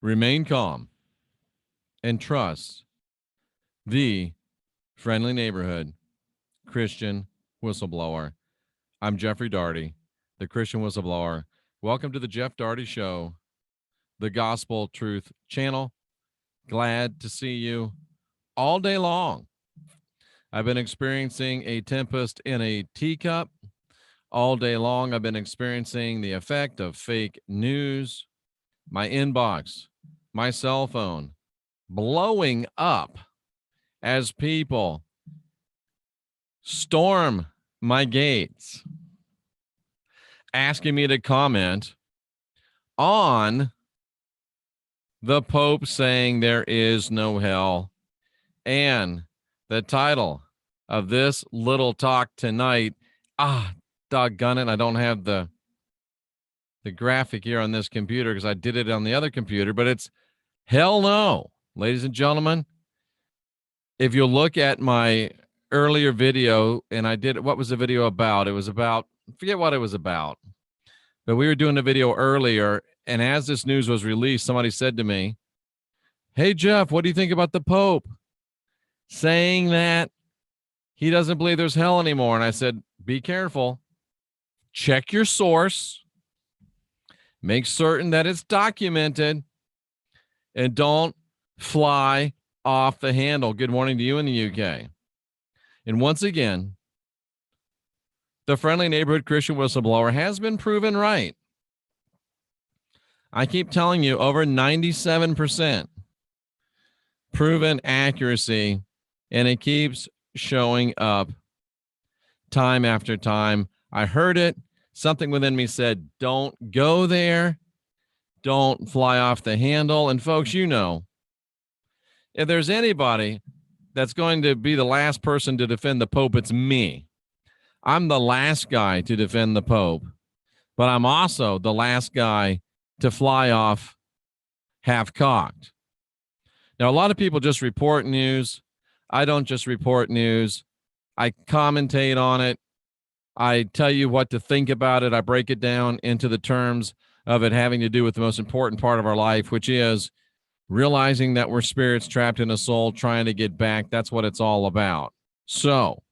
Remain calm and trust the friendly neighborhood Christian whistleblower. I'm Jeffrey Daugherty, the Christian whistleblower. Welcome to the Jeff Daugherty Show, the Gospel Truth Channel. Glad to see you all day long. I've been experiencing a tempest in a teacup all day long. I've been experiencing the effect of fake news. My inbox, my cell phone, blowing up as people storm my gates, asking me to comment on the Pope saying there is no hell. And the title of this little talk tonight, doggone it, I don't have the graphic here on this computer because I did it on the other computer, but it's hell no. Ladies and gentlemen, if you look at my earlier video, and I did, what was the video about? It was about, forget what it was about, but we were doing a video earlier, and as this news was released, somebody said to me, "Hey, Jeff, what do you think about the Pope saying that he doesn't believe there's hell anymore?" And I said, be careful. Check your source. Make certain that it's documented, and don't fly off the handle. Good morning to you in the UK. And once again, the friendly neighborhood Christian whistleblower has been proven right. I keep telling you, over 97% proven accuracy, and it keeps showing up time after time. I heard it. Something within me said, don't go there. Don't fly off the handle. And folks, you know, if there's anybody that's going to be the last person to defend the Pope, it's me. I'm the last guy to defend the Pope, but I'm also the last guy to fly off half-cocked. Now, a lot of people just report news. I don't just report news. I commentate on it. I tell you what to think about it. I break it down into the terms of it having to do with the most important part of our life, which is realizing that we're spirits trapped in a soul trying to get back. That's what it's all about. So,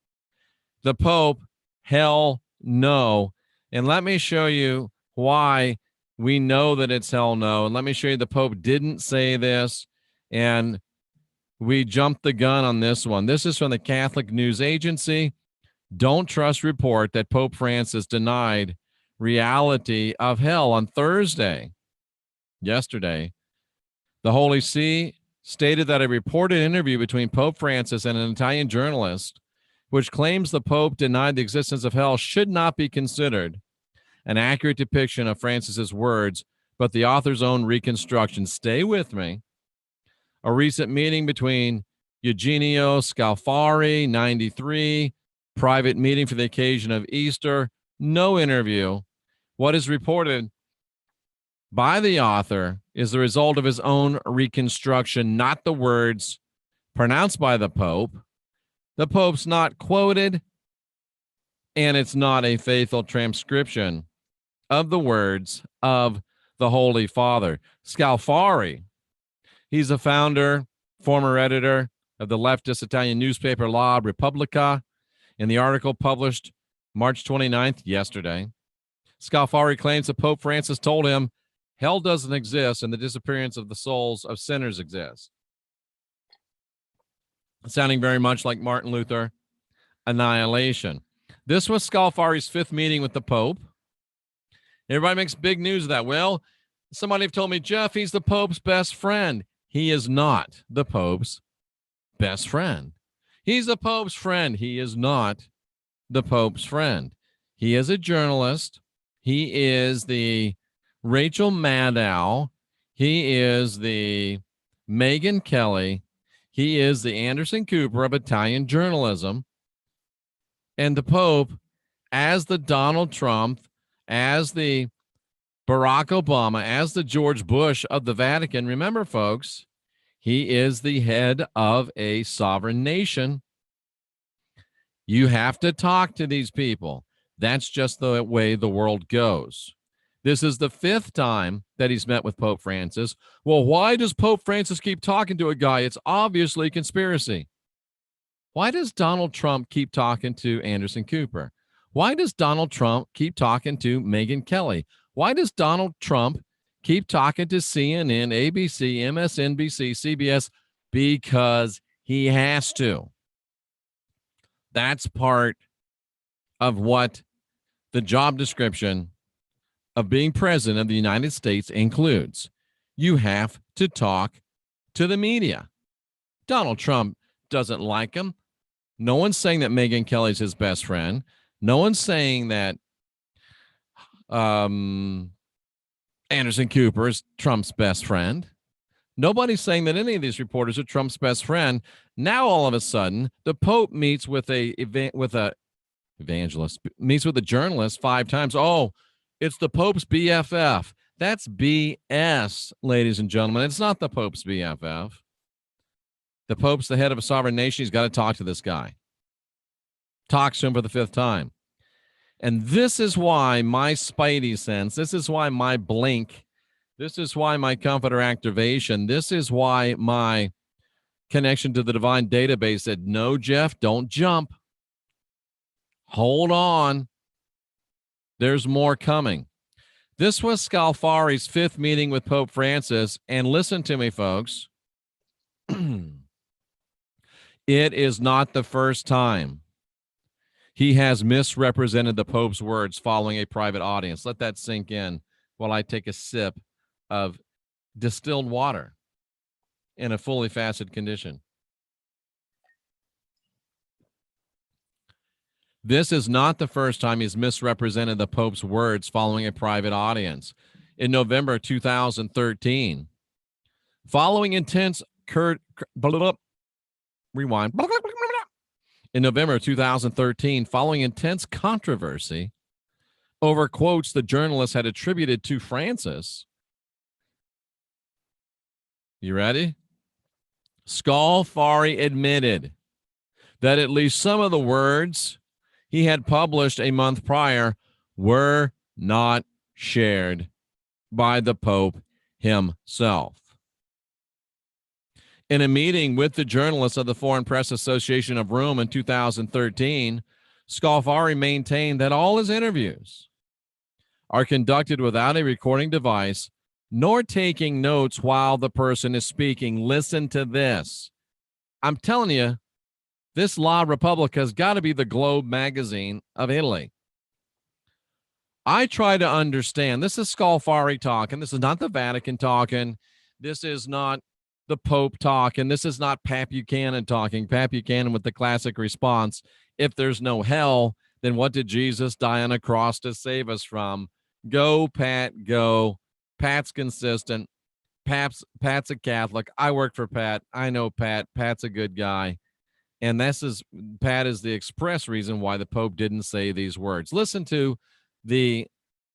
the Pope, hell no. And let me show you why we know that it's hell no. And let me show you the Pope didn't say this, and we jumped the gun on this one. This is from the Catholic News Agency. Don't trust report that Pope Francis denied reality of hell on Thursday. Yesterday, the Holy See stated that a reported interview between Pope Francis and an Italian journalist, which claims the Pope denied the existence of hell, should not be considered an accurate depiction of Francis's words, but the author's own reconstruction. Stay with me. A recent meeting between Eugenio Scalfari, 93, private meeting for the occasion of Easter, no interview. What is reported by the author is the result of his own reconstruction, not the words pronounced by the Pope. The Pope's not quoted, and it's not a faithful transcription of the words of the Holy Father. Scalfari, he's a founder, former editor of the leftist Italian newspaper La Repubblica. In the article published March 29th, yesterday, Scalfari claims that Pope Francis told him hell doesn't exist and the disappearance of the souls of sinners exists. Sounding very much like Martin Luther, annihilation. This was Scalfari's fifth meeting with the Pope. Everybody makes big news of that. Well, somebody told me, Jeff, he's the Pope's best friend. He is not the Pope's best friend. He's the Pope's friend. He is not the Pope's friend. He is a journalist. He is the Rachel Maddow. He is the Megyn Kelly. He is the Anderson Cooper of Italian journalism. And the Pope, as the Donald Trump, as the Barack Obama, as the George Bush of the Vatican, remember, folks, he is the head of a sovereign nation. You have to talk to these people. That's just the way the world goes. This is the 5th time that he's met with Pope Francis. Well, why does Pope Francis keep talking to a guy? It's obviously conspiracy. Why does Donald Trump keep talking to Anderson Cooper? Why does Donald Trump keep talking to Megyn Kelly? Why does Donald Trump keep talking to CNN, ABC, MSNBC, CBS? Because he has to. That's part of what the job description of being president of the United States includes. You have to talk to the media. Donald Trump doesn't like him. No one's saying that Megyn Kelly's his best friend. No one's saying that Anderson Cooper is Trump's best friend. Nobody's saying that any of these reporters are Trump's best friend. Now, all of a sudden, the Pope meets with a evangelist, meets with a journalist 5 times. Oh, it's the Pope's BFF. That's BS, ladies and gentlemen. It's not the Pope's BFF. The Pope's the head of a sovereign nation. He's got to talk to this guy. Talks to him for the 5th time. And this is why my spidey sense, this is why my blink, this is why my comforter activation, this is why my connection to the divine database said, no, Jeff, don't jump. Hold on. There's more coming. This was Scalfari's 5th meeting with Pope Francis. And listen to me, folks. It is not the first time he has misrepresented the Pope's words following a private audience. Let that sink in while I take a sip of distilled water in a fully fasted condition. This is not the first time he's misrepresented the Pope's words following a private audience. In November 2013, following intense rewind. In November 2013, following intense controversy over quotes the journalist had attributed to Francis. You ready? Scalfari admitted that at least some of the words he had published a month prior were not shared by the Pope himself. In a meeting with the journalists of the Foreign Press Association of Rome in 2013, Scalfari maintained that all his interviews are conducted without a recording device, nor taking notes while the person is speaking. Listen to this. I'm telling you, this La Repubblica has got to be the Globe magazine of Italy. I try to understand. This is Scalfari talking. This is not the Vatican talking. This is not the Pope talking. This is not Pat Buchanan talking. Pat Buchanan with the classic response, if there's no hell, then what did Jesus die on a cross to save us from? Go, Pat, go. Pat's consistent. Pat's a Catholic. I work for Pat. I know Pat. Pat's a good guy. And Pat is the express reason why the Pope didn't say these words. Listen to the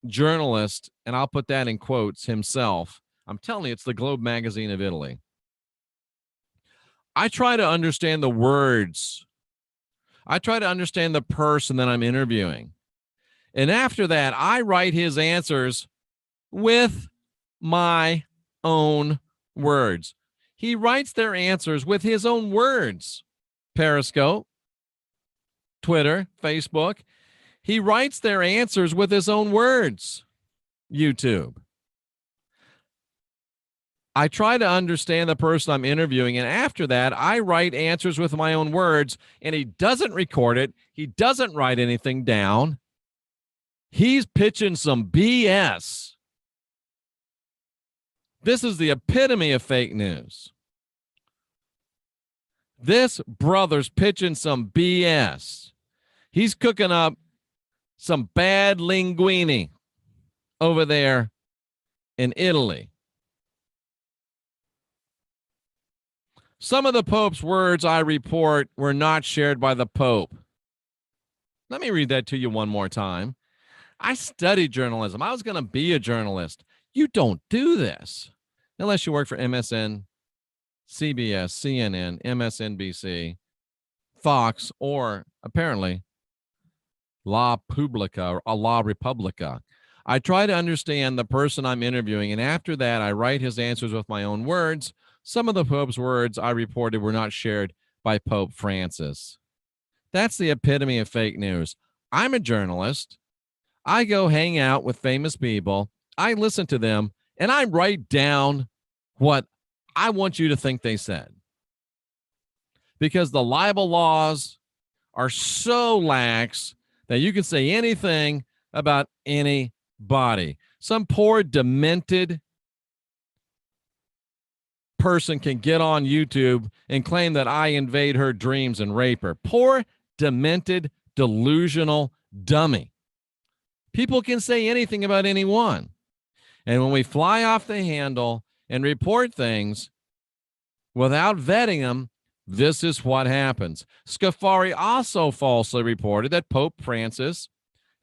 journalist, and I'll put that in quotes, himself. I'm telling you, it's the Globe magazine of Italy. I try to understand the words. I try to understand the person that I'm interviewing. And after that, I write his answers with my own words. He writes their answers with his own words. Periscope, Twitter, Facebook. He writes their answers with his own words. YouTube. I try to understand the person I'm interviewing, and after that, I write answers with my own words, and he doesn't record it. He doesn't write anything down. He's pitching some BS. This is the epitome of fake news. This brother's pitching some BS. He's cooking up some bad linguine over there in Italy. Some of the Pope's words I report were not shared by the Pope. Let me read that to you one more time. I studied journalism. I was going to be a journalist. You don't do this unless you work for MSN, CBS, CNN, MSNBC, Fox, or apparently La Publica or La Repubblica. I try to understand the person I'm interviewing, and after that, I write his answers with my own words. Some of the Pope's words I reported were not shared by Pope Francis. That's the epitome of fake news. I'm a journalist. I go hang out with famous people. I listen to them, and I write down what I want you to think they said. Because the libel laws are so lax that you can say anything about anybody. Some poor, demented person can get on YouTube and claim that I invade her dreams and rape her. Poor, demented, delusional dummy. People can say anything about anyone. And when we fly off the handle and report things without vetting them, this is what happens. Scafari also falsely reported that Pope Francis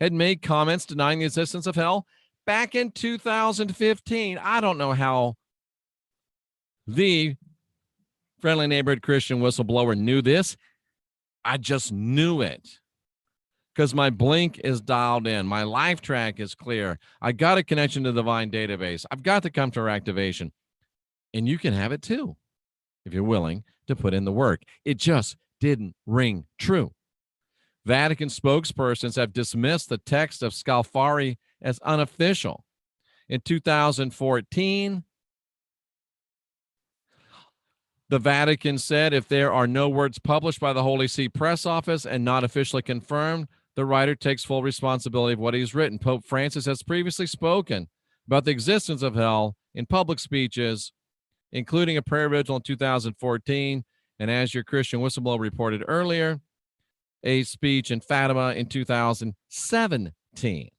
had made comments denying the existence of hell back in 2015. I don't know how the friendly neighborhood Christian whistleblower knew this. I just knew it because my blink is dialed in. My LifeTrack is clear. I got a connection to the Divine database. I've got the counter activation. And you can have it too if you're willing to put in the work. It just didn't ring true. Vatican spokespersons have dismissed the text of Scalfari as unofficial. In 2014, the Vatican said if there are no words published by the Holy See Press Office and not officially confirmed, the writer takes full responsibility of what he's written. Pope Francis has previously spoken about the existence of hell in public speeches, including a prayer vigil in 2014, and as your Christian whistleblower reported earlier, a speech in Fatima in 2017.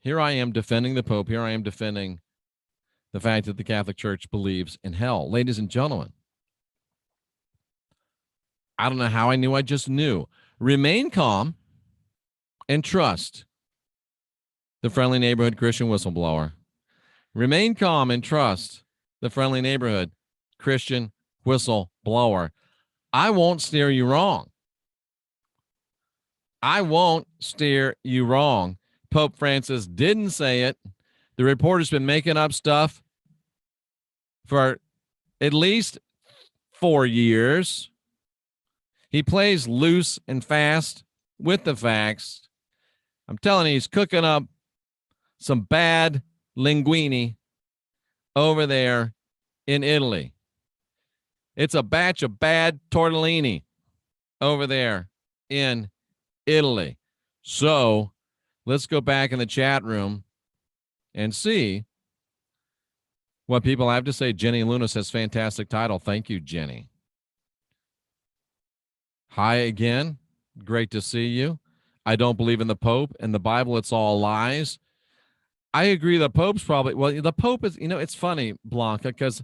Here I am defending the Pope. Here I am defending the fact that the Catholic Church believes in hell. Ladies and gentlemen, I don't know how I knew. I just knew. Remain calm and trust the friendly neighborhood Christian whistleblower. Remain calm and trust the friendly neighborhood Christian whistleblower. I won't steer you wrong. I won't steer you wrong. Pope Francis didn't say it. The reporter's been making up stuff for at least 4 years. He plays loose and fast with the facts. I'm telling you, he's cooking up some bad linguine over there in Italy. It's a batch of bad tortellini over there in Italy. So let's go back in the chat room and see what people have to say. Jenny Luna says, fantastic title. Thank you, Jenny. Hi again. Great to see you. I don't believe in the Pope and the Bible. It's all lies. I agree. The Pope's probably, well, the Pope is, it's funny, Blanca, because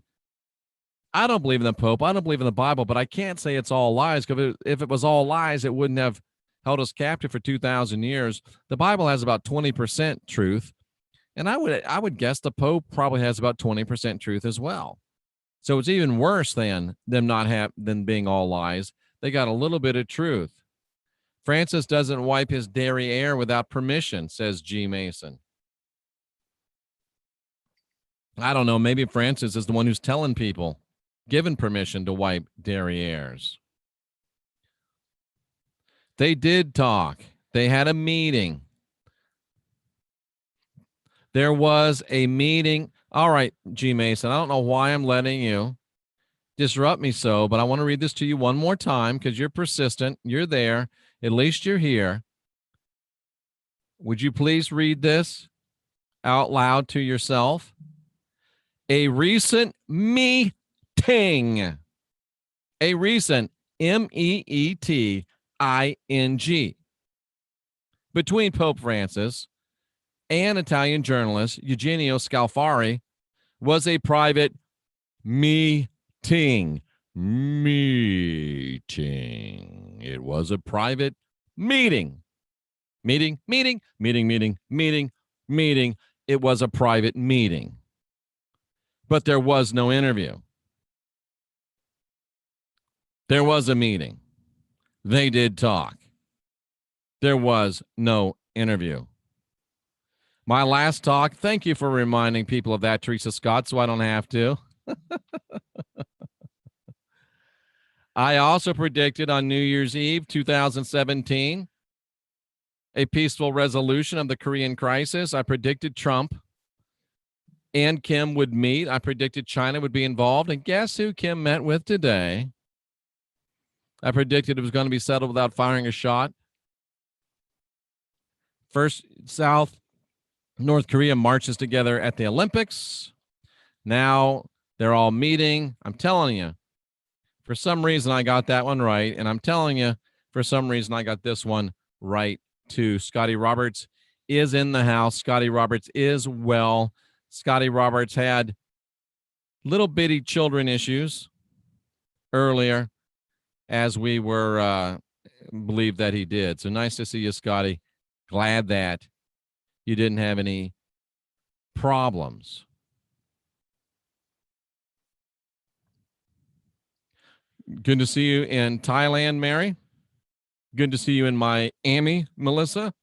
I don't believe in the Pope. I don't believe in the Bible, but I can't say it's all lies, because if it was all lies, it wouldn't have held us captive for 2,000 years. The Bible has about 20% truth, and I would guess the Pope probably has about 20% truth as well. So it's even worse than them being all lies. They got a little bit of truth. Francis doesn't wipe his derriere without permission, says G. Mason. I don't know. Maybe Francis is the one who's telling people, given permission to wipe derrieres. They did talk. They had a meeting. There was a meeting. All right, G. Mason, I don't know why I'm letting you disrupt me so, but I want to read this to you one more time because you're persistent. You're there. At least you're here. Would you please read this out loud to yourself? A recent meeting. A recent MEETING between Pope Francis and Italian journalist Eugenio Scalfari was a private meeting. It was a private meeting. Meeting. It was a private meeting. But there was no interview. There was a meeting. They did talk. There was no interview. My last talk, thank you for reminding people of that, Teresa Scott, so I don't have to. I also predicted on New Year's Eve 2017 a peaceful resolution of the Korean crisis. I predicted Trump and Kim would meet. I predicted China would be involved. And guess who Kim met with today? I predicted it was going to be settled without firing a shot. First, North Korea marches together at the Olympics. Now they're all meeting. I'm telling you, for some reason I got that one right. And I'm telling you, for some reason I got this one right too. Scotty Roberts is in the house. Scotty Roberts is well. Scotty Roberts had little bitty children issues earlier, as we were believed that he did. So nice to see you, Scotty. Glad that you didn't have any problems. Good to see you in Thailand, Mary. Good to see you in Miami, Melissa.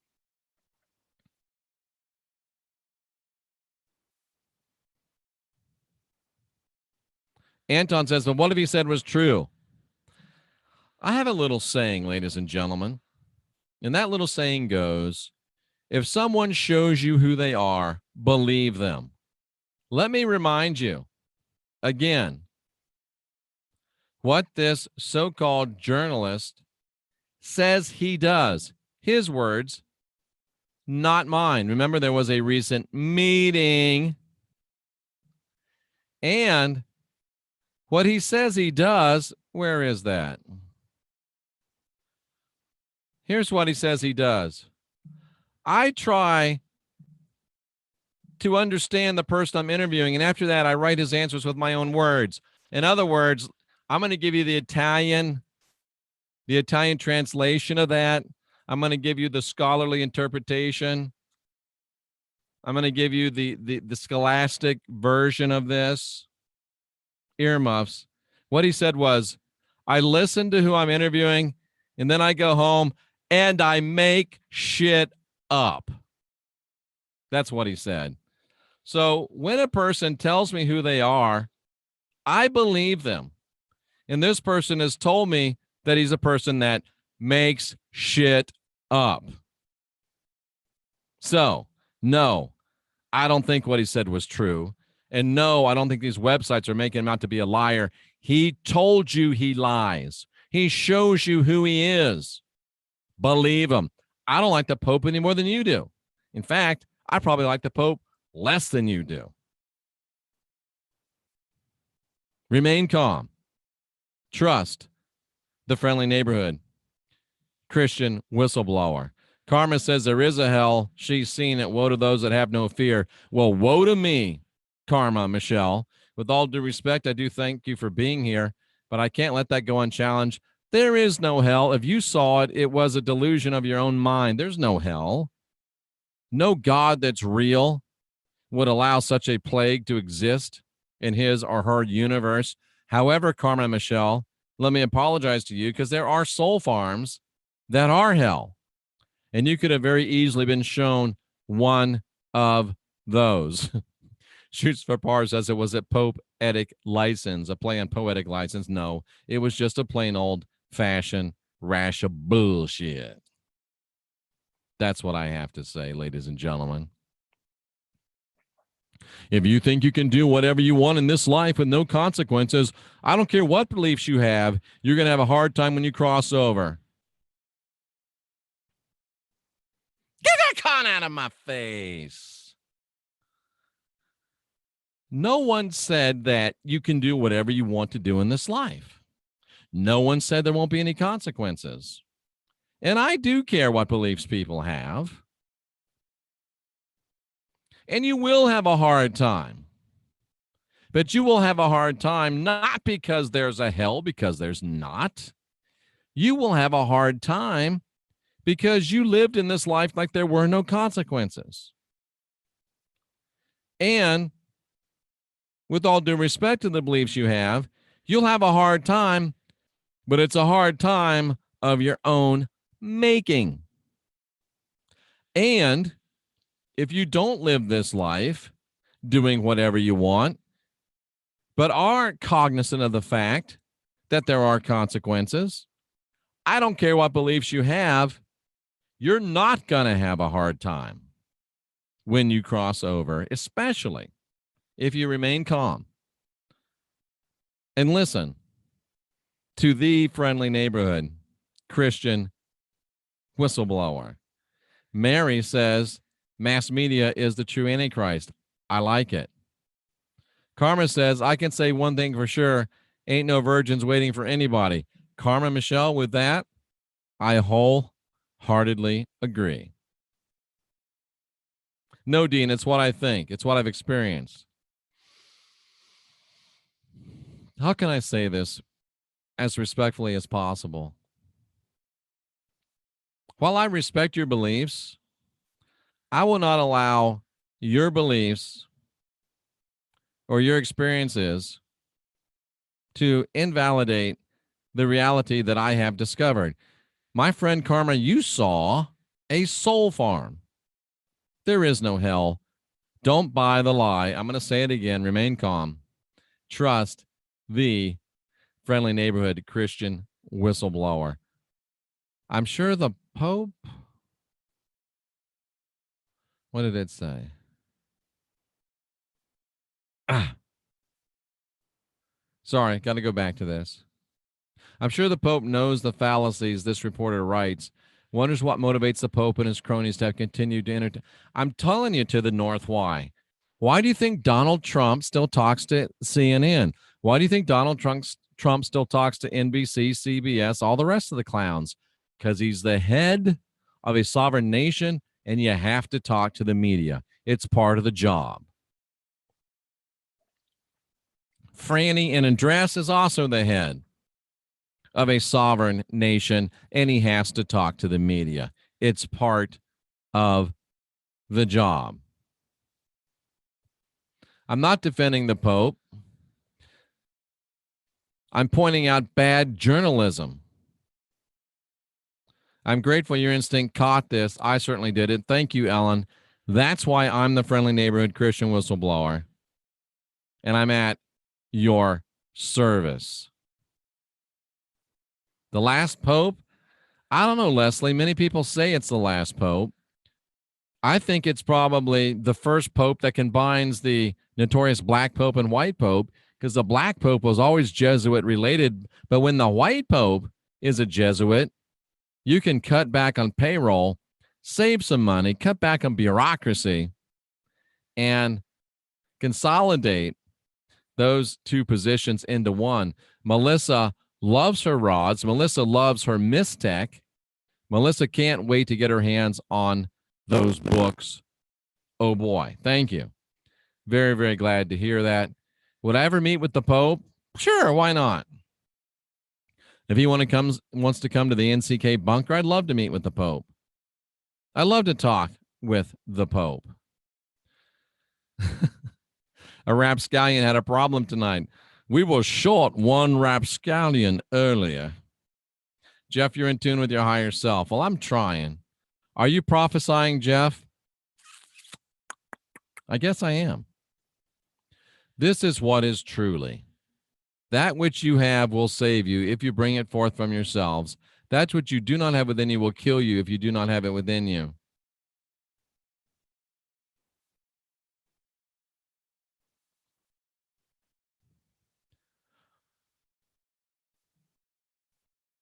Anton says, well, what if he said was true? I have a little saying, ladies and gentlemen, and that little saying goes, if someone shows you who they are, believe them. Let me remind you again what this so-called journalist says he does. His words, not mine. Remember, there was a recent meeting, and what he says he does, where is that? Here's what he says he does. I try to understand the person I'm interviewing, and after that, I write his answers with my own words. In other words, I'm going to give you the Italian translation of that. I'm going to give you the scholarly interpretation. I'm going to give you the scholastic version of this. Earmuffs. What he said was, I listen to who I'm interviewing, and then I go home and I make shit up. That's what he said. So when a person tells me who they are, I believe them. And this person has told me that he's a person that makes shit up. So, no, I don't think what he said was true. And no, I don't think these websites are making him out to be a liar. He told you he lies. He shows you who he is. Believe him. I don't like the Pope any more than you do. In fact, I probably like the Pope less than you do. Remain calm. Trust the friendly neighborhood. Christian whistleblower. Karma says there is a hell. She's seen it. Woe to those that have no fear. Well, woe to me, Karma, Michelle. With all due respect, I do thank you for being here, but I can't let that go unchallenged. There is no hell. If you saw it, it was a delusion of your own mind. There's no hell. No God that's real would allow such a plague to exist in his or her universe. However, Karma, Michelle, let me apologize to you because there are soul farms that are hell. And you could have very easily been shown one of those. Shoots for Par says it was a poetic license, a play on poetic license. No, it was just a plain old-fashioned rash of bullshit. That's what I have to say, ladies and gentlemen. If you think you can do whatever you want in this life with no consequences, I don't care what beliefs you have, you're going to have a hard time when you cross over. Get that con out of my face. No one said that you can do whatever you want to do in this life. No one said there won't be any consequences. And I do care what beliefs people have. And you will have a hard time. But you will have a hard time not because there's a hell, because there's not. You will have a hard time because you lived in this life like there were no consequences. And with all due respect to the beliefs you have, you'll have a hard time, but it's a hard time of your own making. And if you don't live this life doing whatever you want, but are cognizant of the fact that there are consequences, I don't care what beliefs you have, you're not going to have a hard time when you cross over, especially if you remain calm and listen to the friendly neighborhood Christian whistleblower. Mary says mass media is the true Antichrist. I like it. Karma says, I can say one thing for sure. Ain't no virgins waiting for anybody. Karma Michelle, with that, I wholeheartedly agree. No, Dean, it's what I think. It's what I've experienced. How can I say this as respectfully as possible? While I respect your beliefs, I will not allow your beliefs or your experiences to invalidate the reality that I have discovered. My friend Karma, you saw a soul farm. There is no hell. Don't buy the lie. I'm going to say it again. Remain calm. Trust the friendly neighborhood Christian whistleblower. I'm sure the Pope, what did it say? Sorry, got to go back to this. I'm sure the Pope knows the fallacies this reporter writes. Wonders what motivates the Pope and his cronies to have continued to entertain. I'm telling you to the north why. Why do you think Donald Trump still talks to CNN? Why do you think Donald Trump still talks to NBC, CBS, all the rest of the clowns? Because he's the head of a sovereign nation, and you have to talk to the media. It's part of the job. Franny in a dress is also the head of a sovereign nation, and he has to talk to the media. It's part of the job. I'm not defending the Pope. I'm pointing out bad journalism. I'm grateful your instinct caught this. I certainly did it. Thank you, Ellen. That's why I'm the friendly neighborhood Christian whistleblower, and I'm at your service. The last Pope? I don't know, Leslie. Many people say it's the last Pope. I think it's probably the first Pope that combines the notorious black Pope and white Pope, because the black Pope was always Jesuit related. But when the white Pope is a Jesuit, you can cut back on payroll, save some money, cut back on bureaucracy, and consolidate those two positions into one. Melissa loves her rods. Melissa loves her MYSTECH. Melissa can't wait to get her hands on those books. Oh boy, thank you. Very, very glad to hear that. Would I ever meet with the Pope? Sure, why not? If he wants to come to the NCK bunker, I'd love to meet with the Pope. I'd love to talk with the Pope. A rapscallion had a problem tonight. We were short one rapscallion earlier. Jeff, you're in tune with your higher self. Well, I'm trying. Are you prophesying, Jeff? I guess I am. This is what is truly. That which you have will save you if you bring it forth from yourselves. That which you do not have within you will kill you if you do not have it within you.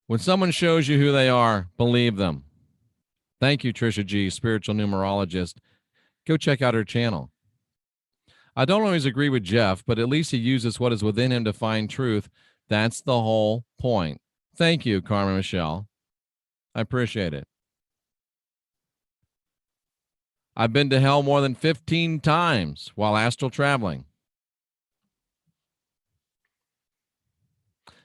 When someone shows you who they are, believe them. Thank you, Trisha G., spiritual numerologist. Go check out her channel. I don't always agree with Jeff, but at least he uses what is within him to find truth. That's the whole point. Thank you, Carmen Michelle. I appreciate it. I've been to hell more than 15 times while astral traveling.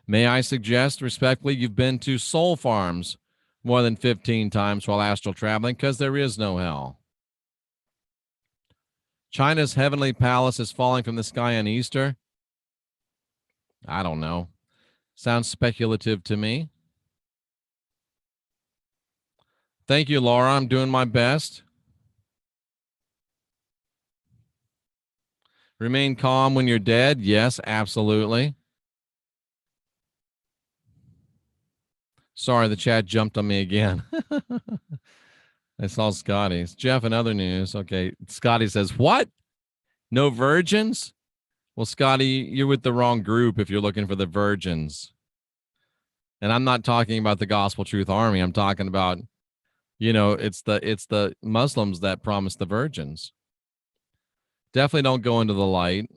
May I suggest respectfully, you've been to soul farms more than 15 times while astral traveling, because there is no hell. China's heavenly palace is falling from the sky on Easter. I don't know. Sounds speculative to me. Thank you, Laura. I'm doing my best. Remain calm when you're dead. Yes, absolutely. Sorry, the chat jumped on me again. I saw Scotty's. Jeff, in other news. Okay, Scotty says, what? No virgins? Well, Scotty, you're with the wrong group if you're looking for the virgins. And I'm not talking about the Gospel Truth Army. I'm talking about, it's the Muslims that promise the virgins. Definitely don't go into the light.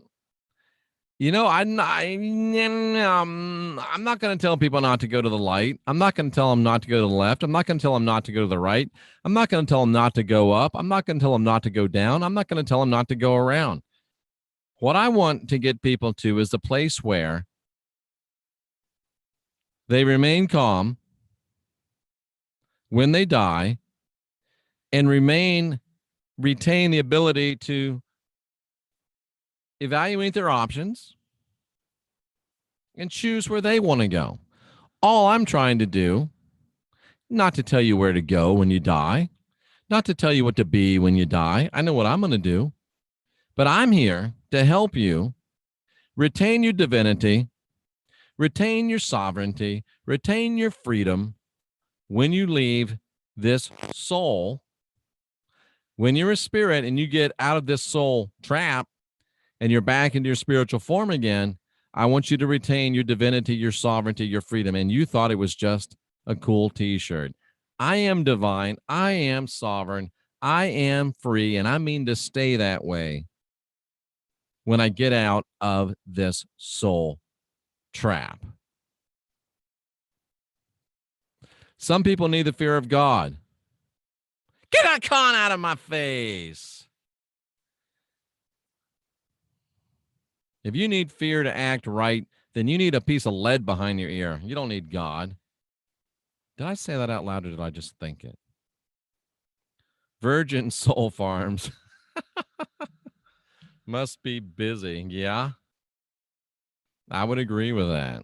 I'm not going to tell people not to go to the light. I'm not going to tell them not to go to the left. I'm not going to tell them not to go to the right. I'm not going to tell them not to go up. I'm not going to tell them not to go down. I'm not going to tell them not to go around. What I want to get people to is the place where they remain calm when they die and retain the ability to evaluate their options and choose where they want to go. All I'm trying to do, not to tell you where to go when you die, not to tell you what to be when you die. I know what I'm going to do, but I'm here to help you retain your divinity, retain your sovereignty, retain your freedom when you leave this soul. When you're a spirit and you get out of this soul trap and you're back into your spiritual form again, I want you to retain your divinity, your sovereignty, your freedom. And you thought it was just a cool t-shirt. I am divine. I am sovereign. I am free. And I mean to stay that way when I get out of this soul trap. Some people need the fear of God. Get that con out of my face. If you need fear to act right, then you need a piece of lead behind your ear. You don't need God. Did I say that out loud or did I just think it? Virgin Soul Farms must be busy. Yeah, I would agree with that.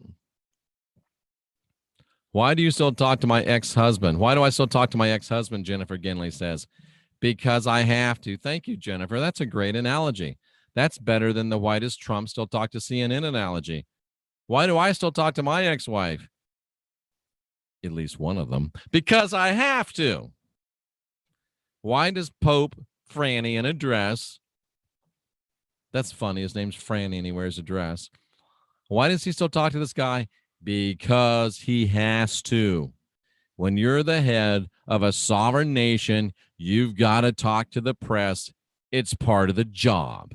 Why do you still talk to my ex-husband? Why do I still talk to my ex-husband? Jennifer Ginley says, because I have to. Thank you, Jennifer. That's a great analogy. That's better than the why does Trump still talk to CNN analogy. Why do I still talk to my ex-wife? At least one of them. Because I have to. Why does Pope Franny in a dress? That's funny. His name's Franny and he wears a dress. Why does he still talk to this guy? Because he has to. When you're the head of a sovereign nation, you've got to talk to the press. It's part of the job.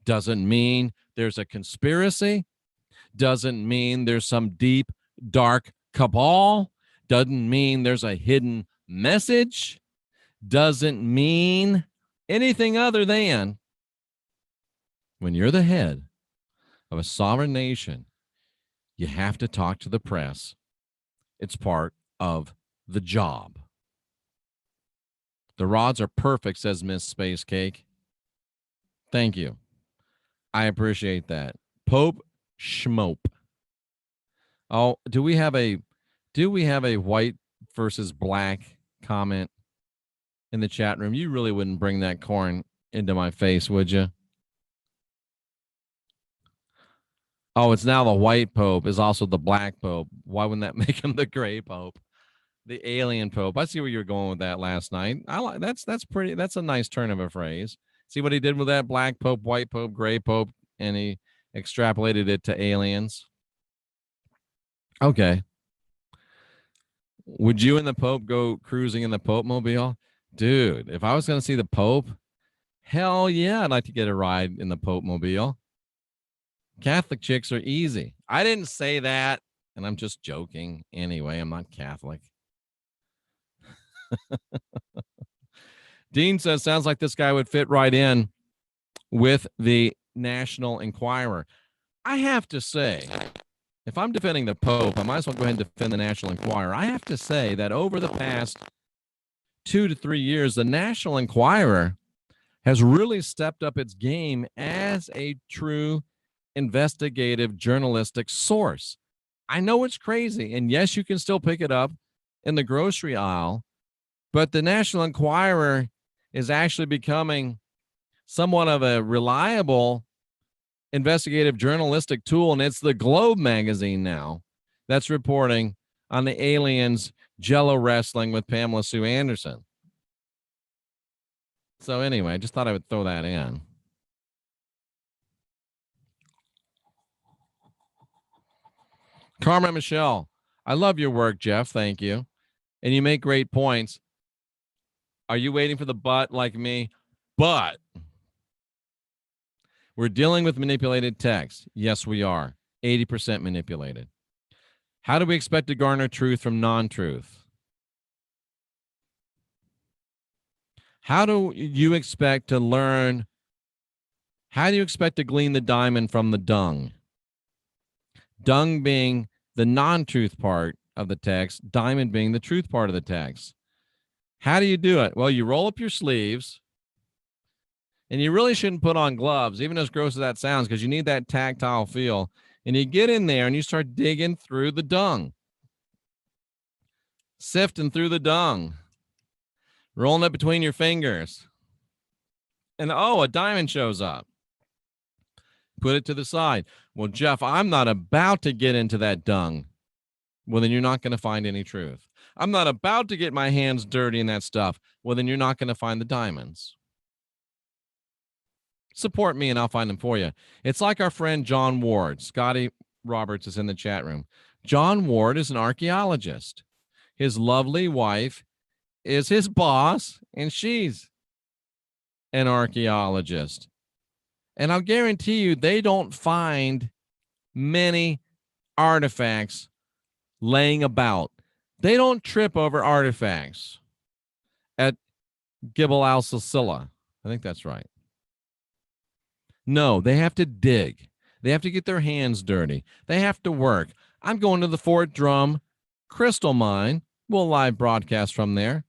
Doesn't mean there's a conspiracy. Doesn't mean there's some deep, dark cabal. Doesn't mean there's a hidden message. Doesn't mean anything other than when you're the head of a sovereign nation, you have to talk to the press. It's part of the job. The rods are perfect, says Miss Space Cake. Thank you. I appreciate that. Pope Schmope. Oh, do we have a white versus black comment in the chat room? You really wouldn't bring that corn into my face, would you? Oh, it's now the white pope is also the black pope. Why wouldn't that make him the gray pope? The alien pope. I see where you're going with that last night. I like that's pretty. That's a nice turn of a phrase. See what he did with that black pope, white pope, gray pope, and he extrapolated it to aliens. Okay. Would you and the Pope go cruising in the Pope mobile? Dude, if I was going to see the Pope, hell yeah, I'd like to get a ride in the Pope mobile. Catholic chicks are easy. I didn't say that, and I'm just joking. Anyway, I'm not Catholic. Dean says, sounds like this guy would fit right in with the National Enquirer. I have to say, if I'm defending the Pope, I might as well go ahead and defend the National Enquirer. I have to say that over the past 2 to 3 years, the National Enquirer has really stepped up its game as a true investigative journalistic source. I know it's crazy, and yes, you can still pick it up in the grocery aisle, but the National Enquirer is actually becoming somewhat of a reliable investigative journalistic tool, and it's the Globe magazine now that's reporting on the aliens Jello wrestling with Pamela Sue Anderson. So anyway, I just thought I would throw that in. Carmen Michelle, I love your work, Jeff. Thank you. And you make great points. Are you waiting for the but like me? But we're dealing with manipulated text. Yes, we are. 80% manipulated. How do we expect to garner truth from non-truth? How do you expect to learn? How do you expect to glean the diamond from the dung? Dung being the non-truth part of the text, diamond being the truth part of the text. How do you do it? Well, you roll up your sleeves, and you really shouldn't put on gloves, even as gross as that sounds, because you need that tactile feel. And you get in there and you start digging through the dung, sifting through the dung, rolling it between your fingers. And oh, a diamond shows up. Put it to the side. Well, Jeff, I'm not about to get into that dung. Well, then you're not going to find any truth. I'm not about to get my hands dirty in that stuff. Well, then you're not going to find the diamonds. Support me and I'll find them for you. It's like our friend John Ward. Scotty Roberts is in the chat room. John Ward is an archaeologist. His lovely wife is his boss, and she's an archaeologist. And I'll guarantee you they don't find many artifacts laying about. They don't trip over artifacts at Gibel al-Silsila. I think that's right. No, they have to dig. They have to get their hands dirty. They have to work. I'm going to the Fort Drum Crystal Mine. We'll live broadcast from there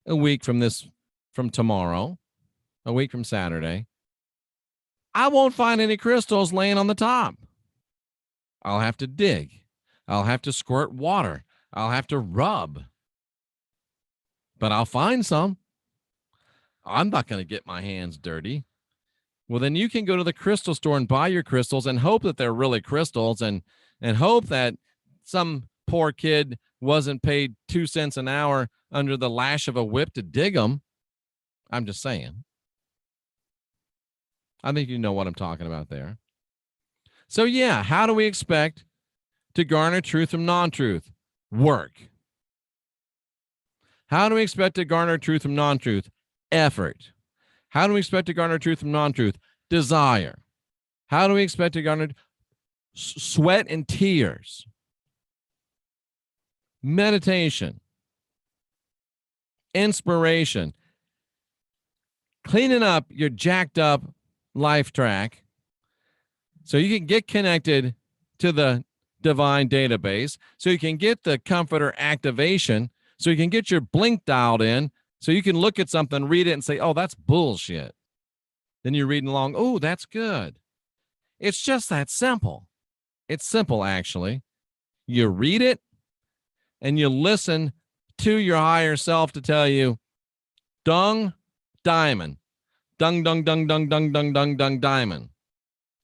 a week from tomorrow, a week from Saturday. I won't find any crystals laying on the top. I'll have to dig. I'll have to squirt water. I'll have to rub. But I'll find some. I'm not going to get my hands dirty. Well, then you can go to the crystal store and buy your crystals and hope that they're really crystals and hope that some poor kid wasn't paid 2 cents an hour under the lash of a whip to dig them. I'm just saying. I think you know what I'm talking about there. So, yeah, how do we expect to garner truth from non-truth? Work. How do we expect to garner truth from non-truth? Effort. How do we expect to garner truth from non-truth? Desire. How do we expect to garner sweat and tears? Meditation. Inspiration. Cleaning up your jacked up LifeTrack so you can get connected to the divine database, so you can get the comforter activation, so you can get your blink dialed in, so you can look at something, read it, and say, oh, that's bullshit. Then you're reading along, oh, that's good. It's just that simple. It's simple, actually. You read it, and you listen to your higher self to tell you, dung, diamond. Dung, dung, dung, dung, dung, dung, dung, dung, diamond.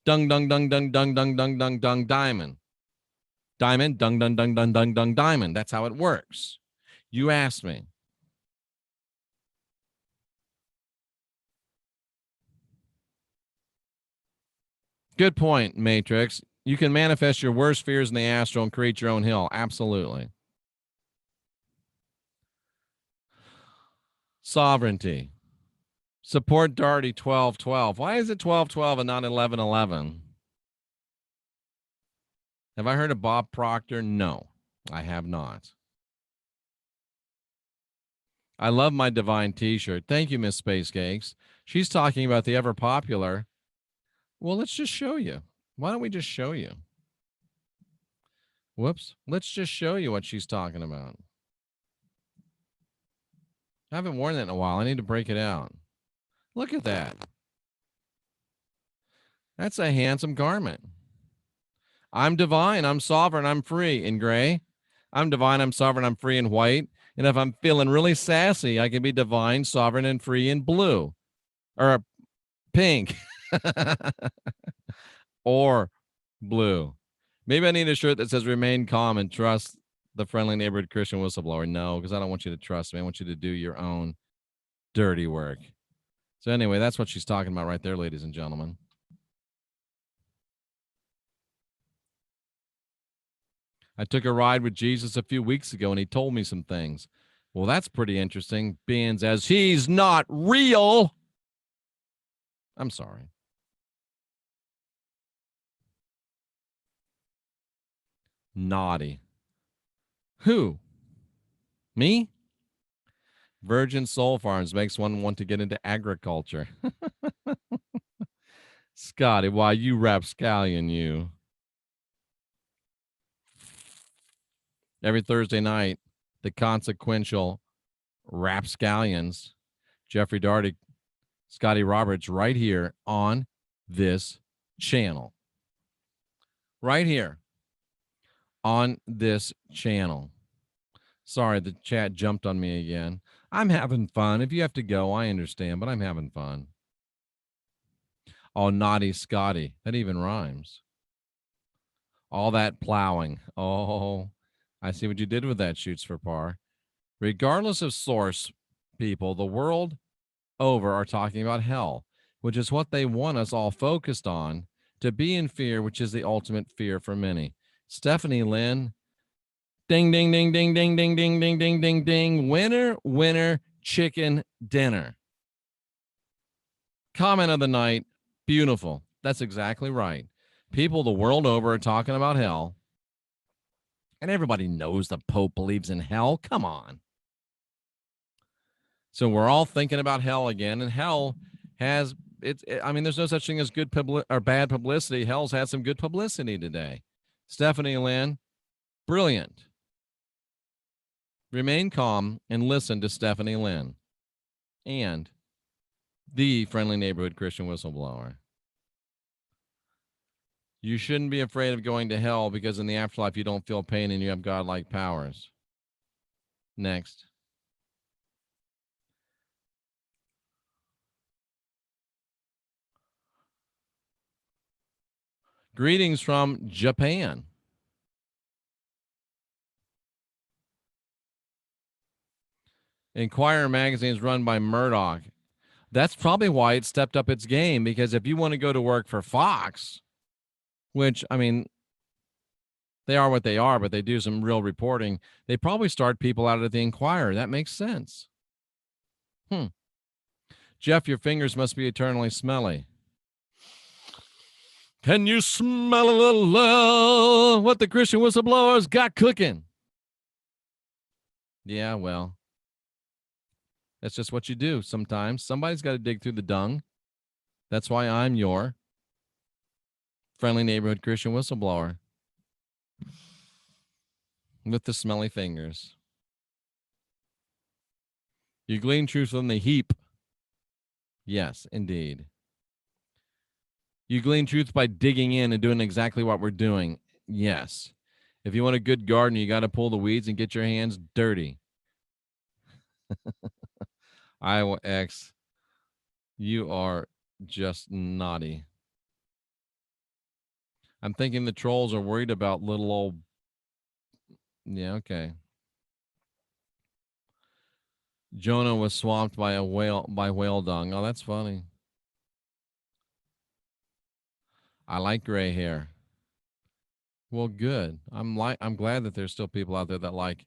Dung, dung, dung, dung, dung, dung, dung, dung, dung, diamond. Diamond, dung, dung, dung, dung, dung, dung, diamond. That's how it works. You asked me. Good point, Matrix. You can manifest your worst fears in the astral and create your own hill. Absolutely. Sovereignty. Support Darty 1212. Why is it 1212 and not 1111? Have I heard of Bob Proctor? No, I have not. I love my divine t-shirt. Thank you, Miss Space Cakes. She's talking about the ever popular. Well, let's just show you. Why don't we just show you? Whoops. Let's just show you what she's talking about. I haven't worn that in a while. I need to break it out. Look at that. That's a handsome garment. I'm divine, I'm sovereign, I'm free in gray. I'm divine, I'm sovereign, I'm free in white. And if I'm feeling really sassy, I can be divine, sovereign, and free in blue or pink. or blue. Maybe I need a shirt that says remain calm and trust the friendly neighborhood Christian whistleblower. No, because I don't want you to trust me. I want you to do your own dirty work. So anyway, that's what she's talking about right there, ladies and gentlemen. I took a ride with Jesus a few weeks ago, and he told me some things. Well, that's pretty interesting, being as he's not real. I'm sorry. Naughty. Who? Me? Virgin Soul Farms makes one want to get into agriculture. Scotty, why you rapscallion you? Every Thursday night, the consequential rapscallions, Jeffrey Darty, Scotty Roberts, right here on this channel. Right here on this channel. Sorry, the chat jumped on me again. I'm having fun. If you have to go, I understand, but I'm having fun. Oh, naughty Scotty. That even rhymes. All that plowing. Oh, I see what you did with that, Shoots for Par. Regardless of source, people, the world over are talking about hell, which is what they want us all focused on, to be in fear, which is the ultimate fear for many. Stephanie Lynn, ding, ding, ding, ding, ding, ding, ding, ding, ding, ding, ding. Winner, winner, chicken dinner. Comment of the night, beautiful. That's exactly right. People the world over are talking about hell, and everybody knows the Pope believes in hell. Come on. So we're all thinking about hell again, and hell has I mean, there's no such thing as good or bad publicity. Hell's had some good publicity today. Stephanie Lynn, brilliant. Remain calm and listen to Stephanie Lynn and the friendly neighborhood Christian whistleblower. You shouldn't be afraid of going to hell because in the afterlife you don't feel pain and you have godlike powers. Next. Greetings from Japan. Inquirer magazine is run by Murdoch. That's probably why it stepped up its game, because if you want to go to work for Fox, which, I mean, they are what they are, but they do some real reporting, they probably start people out of the Inquirer. That makes sense. Jeff, your fingers must be eternally smelly. Can you smell what the Christian whistleblowers got cooking? Yeah, well, that's just what you do sometimes. Somebody's got to dig through the dung. That's why I'm your friendly neighborhood Christian whistleblower with the smelly fingers. You glean truth from the heap. Yes, indeed. You glean truth by digging in and doing exactly what we're doing. Yes. If you want a good garden, you got to pull the weeds and get your hands dirty. Iowa X, you are just naughty. I'm thinking the trolls are worried about little old. Yeah, okay. Jonah was swamped by whale dung. Oh, that's funny. I like gray hair. Well, good. I'm glad that there's still people out there that like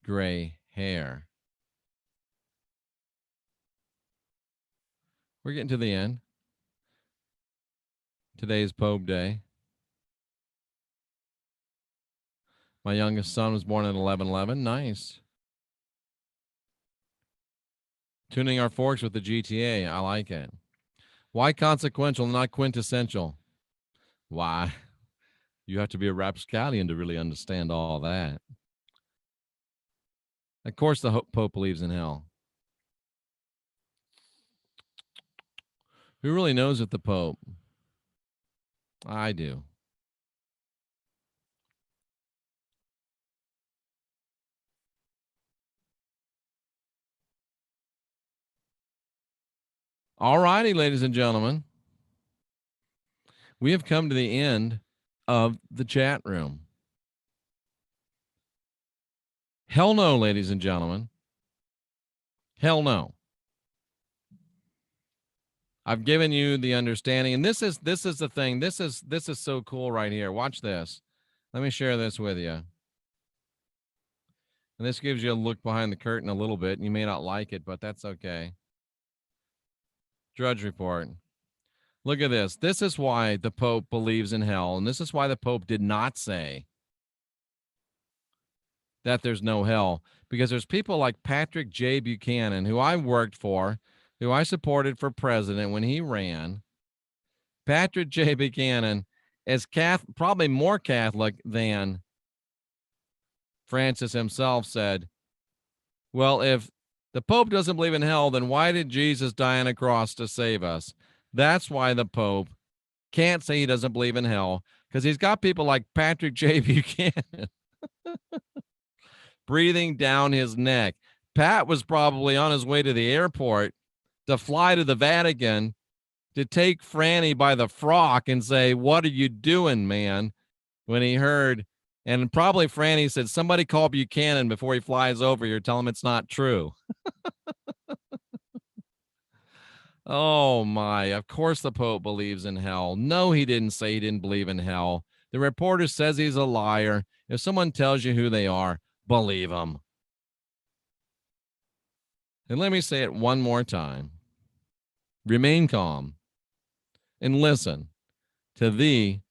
gray hair. We're getting to the end. Today's Pope Day. My youngest son was born in 11/11. Nice. Tuning our forks with the GTA. I like it. Why consequential, not quintessential? Why? You have to be a rapscallion to really understand all that. Of course, the Pope believes in hell. Who really knows if the Pope? I do. All righty, ladies and gentlemen. We have come to the end of the chat room. Hell no, ladies and gentlemen. Hell no. I've given you the understanding, and this is the thing. This is so cool right here. Watch this. Let me share this with you. And this gives you a look behind the curtain a little bit. You may not like it, but that's okay. Drudge Report. Look at this. This is why the Pope believes in hell, and this is why the Pope did not say that there's no hell, because there's people like Patrick J. Buchanan, who I worked for, who I supported for president when he ran. Patrick J. Buchanan is probably more Catholic than Francis himself, said, well, if the Pope doesn't believe in hell, then why did Jesus die on a cross to save us? That's why the Pope can't say he doesn't believe in hell, because he's got people like Patrick J. Buchanan breathing down his neck. Pat was probably on his way to the airport to fly to the Vatican to take Franny by the frock and say, what are you doing, man? When he heard, and probably Franny said, somebody call Buchanan before he flies over here. Tell him it's not true. Oh my, of course the Pope believes in hell. No, he didn't say he didn't believe in hell. The reporter says he's a liar. If someone tells you who they are, believe them. And let me say it one more time. Remain calm and listen to the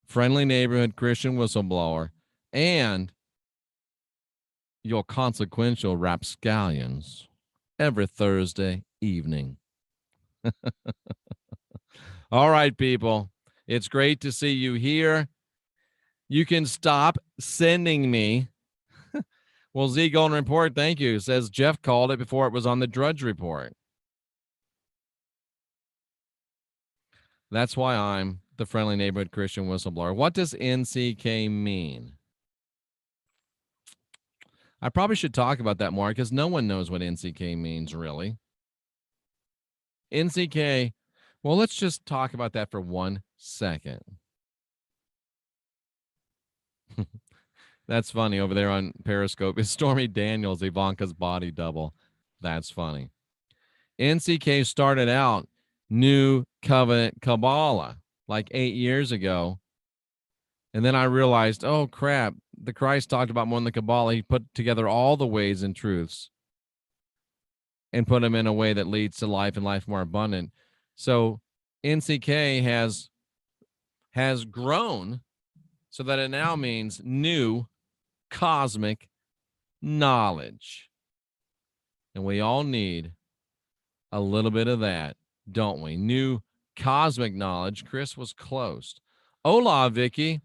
friendly neighborhood Christian whistleblower and your consequential rapscallions every Thursday evening. All right, people. It's great to see you here. You can stop sending me. Well, Z Golden Report, thank you. Says Jeff called it before it was on the Drudge Report. That's why I'm the friendly neighborhood Christian whistleblower. What does NCK mean? I probably should talk about that more because no one knows what NCK means, really. NCK, well, let's just talk about that for 1 second. That's funny over there on Periscope. Is Stormy Daniels Ivanka's body double? That's funny. NCK started out New Covenant Kabbalah like 8 years ago. And then I realized, oh, crap, the Christ talked about more than the Kabbalah. He put together all the ways and truths and put them in a way that leads to life and life more abundant. So NCK has grown so that it now means new cosmic knowledge. And we all need a little bit of that, don't we? New cosmic knowledge. Chris was close. Hola, Vicky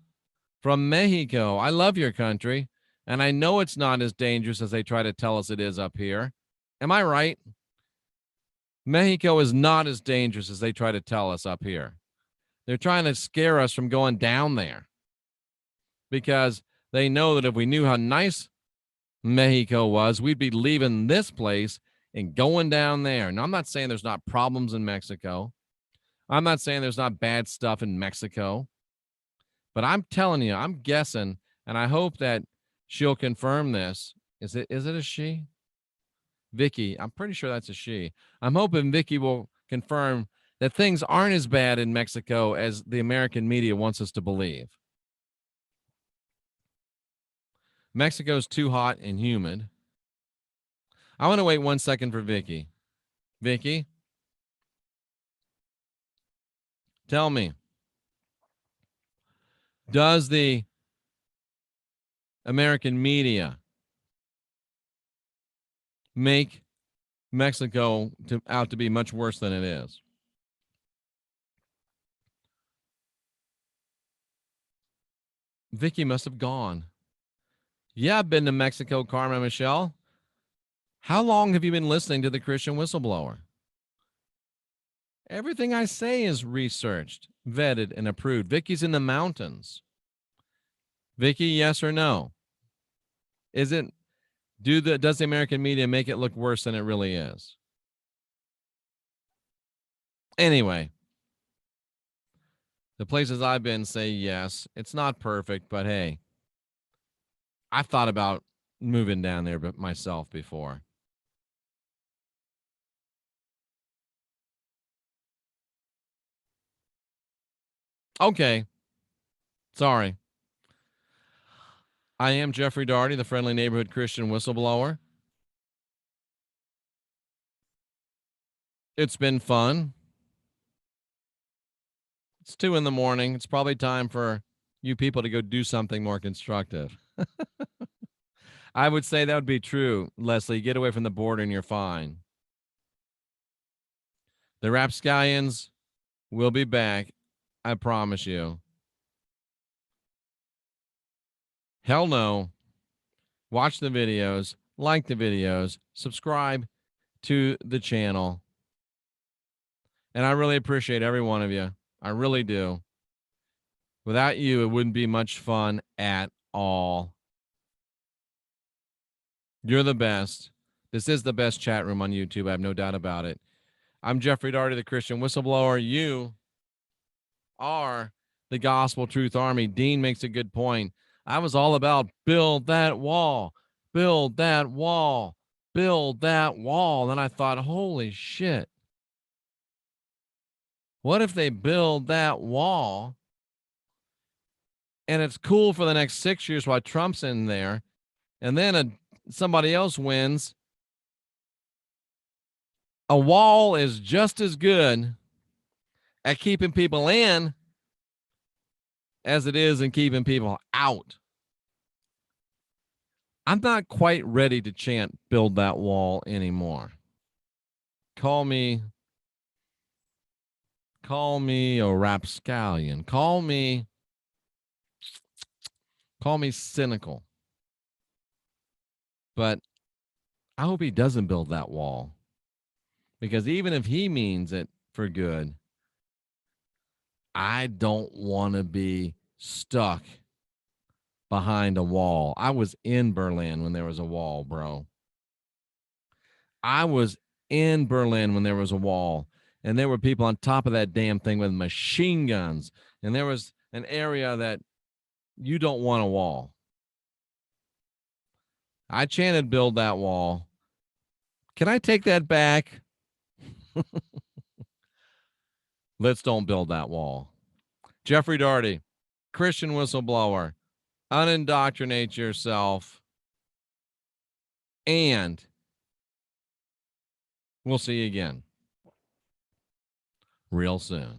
from Mexico. I love your country, and I know it's not as dangerous as they try to tell us it is up here. Am I right? Mexico is not as dangerous as they try to tell us up here. They're trying to scare us from going down there because they know that if we knew how nice Mexico was, we'd be leaving this place and going down there. Now, I'm not saying there's not problems in Mexico. I'm not saying there's not bad stuff in Mexico. But I'm telling you, I'm guessing, and I hope that she'll confirm this. Is it a she? Vicky, I'm pretty sure that's a she. I'm hoping Vicky will confirm that things aren't as bad in Mexico as the American media wants us to believe. Mexico's too hot and humid. I want to wait 1 second for Vicky. Vicky, tell me, does the American media make Mexico out to be much worse than it is? Vicky must have gone. Yeah, I've been to Mexico, Carmen Michelle. How long have you been listening to the Christian Whistleblower? Everything I say is researched, vetted, and approved. Vicky's in the mountains. Vicky, yes or no? Does the American media make it look worse than it really is? Anyway, The places I've been say yes. It's not perfect, but hey, I've thought about moving down there myself before. Okay. Sorry. I am Jeffrey Daugherty, the friendly neighborhood Christian whistleblower. It's been fun. It's 2 in the morning. It's probably time for you people to go do something more constructive. I would say that would be true, Leslie. Get away from the border and you're fine. The Rapscallions will be back. I promise you. Hell no. Watch the videos, like the videos, subscribe to the channel. And I really appreciate every one of you. I really do. Without you, it wouldn't be much fun at all. You're the best. This is the best chat room on YouTube. I have no doubt about it. I'm Jeffrey Daugherty, the Christian whistleblower. You are the Gospel Truth Army. Dean makes a good point. I was all about build that wall, build that wall, build that wall. Then I thought, holy shit. What if they build that wall and it's cool for the next 6 years while Trump's in there, and then somebody else wins? A wall is just as good at keeping people in as it is in keeping people out. I'm not quite ready to chant build that wall anymore. Call me a rapscallion. Call me cynical. But I hope he doesn't build that wall. Because even if he means it for good, I don't want to be stuck behind a wall. I was in Berlin when there was a wall, bro. I was in Berlin when there was a wall, and there were people on top of that damn thing with machine guns, and there was an area that you don't want a wall. I chanted build that wall. Can I take that back? Let's don't build that wall. Jeffrey Daugherty, Christian whistleblower, unindoctrinate yourself, and we'll see you again real soon.